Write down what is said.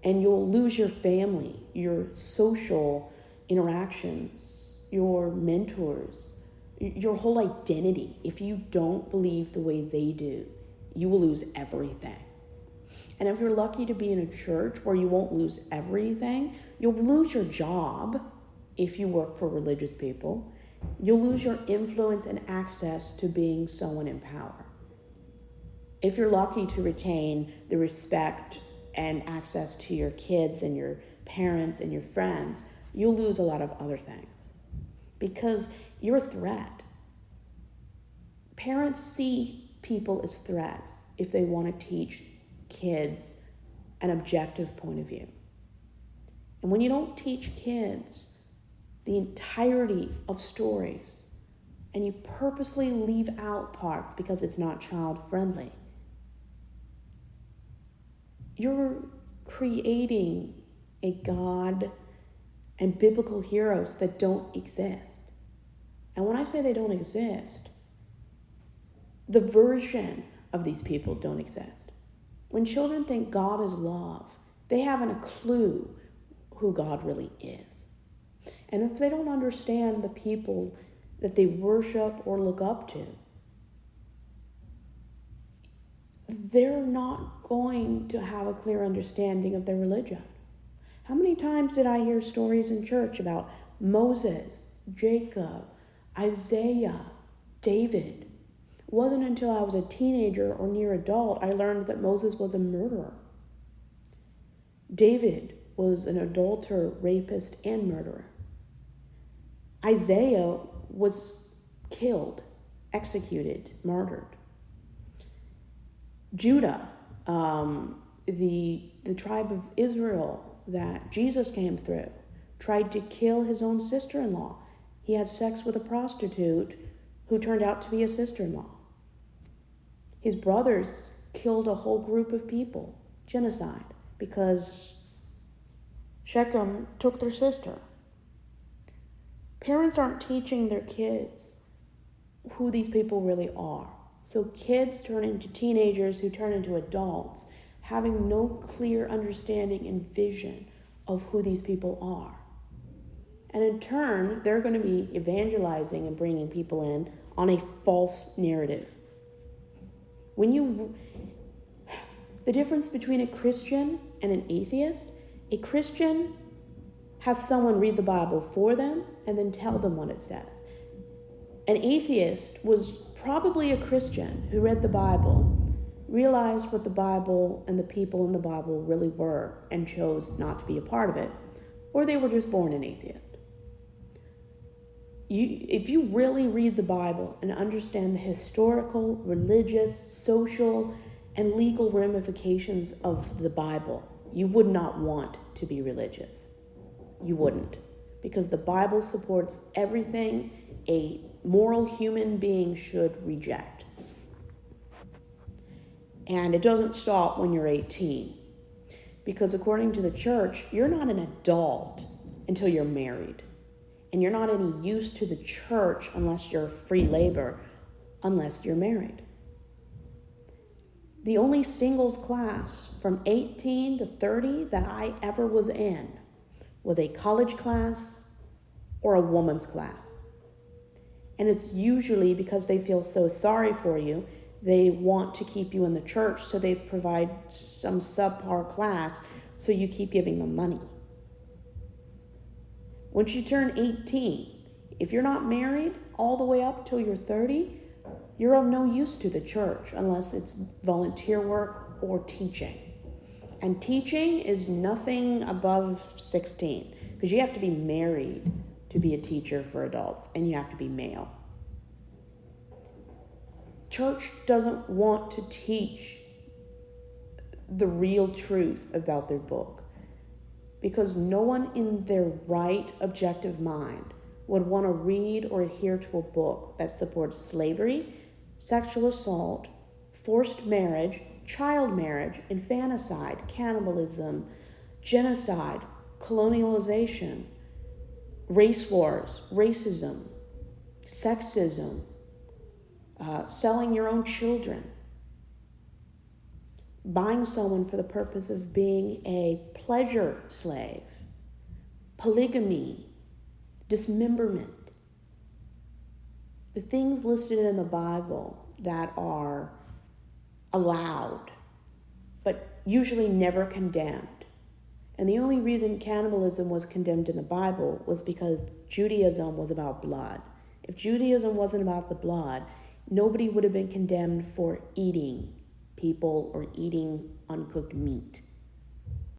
And you'll lose your family, your social interactions, your mentors, your whole identity. If you don't believe the way they do, you will lose everything. And if you're lucky to be in a church where you won't lose everything, you'll lose your job if you work for religious people. You'll lose your influence and access to being someone in power. If you're lucky to retain the respect and access to your kids and your parents and your friends, you'll lose a lot of other things because you're a threat. Parents see people as threats if they want to teach kids an objective point of view. And when you don't teach kids the entirety of stories and you purposely leave out parts because it's not child-friendly, you're creating a God and biblical heroes that don't exist. And when I say they don't exist, the version of these people don't exist. When children think God is love, they haven't a clue who God really is. And if they don't understand the people that they worship or look up to, they're not going to have a clear understanding of their religion. How many times did I hear stories in church about Moses, Jacob, Isaiah, David? It wasn't until I was a teenager or near adult I learned that Moses was a murderer. David was an adulterer, rapist, and murderer. Isaiah was killed, executed, martyred. Judah, the tribe of Israel that Jesus came through, tried to kill his own sister-in-law. He had sex with a prostitute who turned out to be a sister-in-law. His brothers killed a whole group of people, genocide, because Shechem took their sister. Parents aren't teaching their kids who these people really are. So kids turn into teenagers who turn into adults, having no clear understanding and vision of who these people are. And in turn, they're going to be evangelizing and bringing people in on a false narrative. The difference between a Christian and an atheist, a Christian has someone read the Bible for them and then tell them what it says. An atheist was probably a Christian who read the Bible, realized what the Bible and the people in the Bible really were, and chose not to be a part of it, or they were just born an atheist. If you really read the Bible and understand the historical, religious, social, and legal ramifications of the Bible, you would not want to be religious. You wouldn't, because the Bible supports everything a moral human being should reject. And it doesn't stop when you're 18, because according to the church, you're not an adult until you're married. And you're not any use to the church unless you're free labor, unless you're married. The only singles class from 18 to 30 that I ever was in was a college class or a woman's class. And it's usually because they feel so sorry for you, they want to keep you in the church, so they provide some subpar class so you keep giving them money. Once you turn 18, if you're not married all the way up till you're 30, you're of no use to the church unless it's volunteer work or teaching. And teaching is nothing above 16, because you have to be married to be a teacher for adults, and you have to be male. Church doesn't want to teach the real truth about their book, because no one in their right objective mind would want to read or adhere to a book that supports slavery, sexual assault, forced marriage, child marriage, infanticide, cannibalism, genocide, colonialization, race wars, racism, sexism, selling your own children. buying someone for the purpose of being a pleasure slave, polygamy, dismemberment. The things listed in the Bible that are allowed, but usually never condemned. And the only reason cannibalism was condemned in the Bible was because Judaism was about blood. If Judaism wasn't about the blood, nobody would have been condemned for eating people or eating uncooked meat.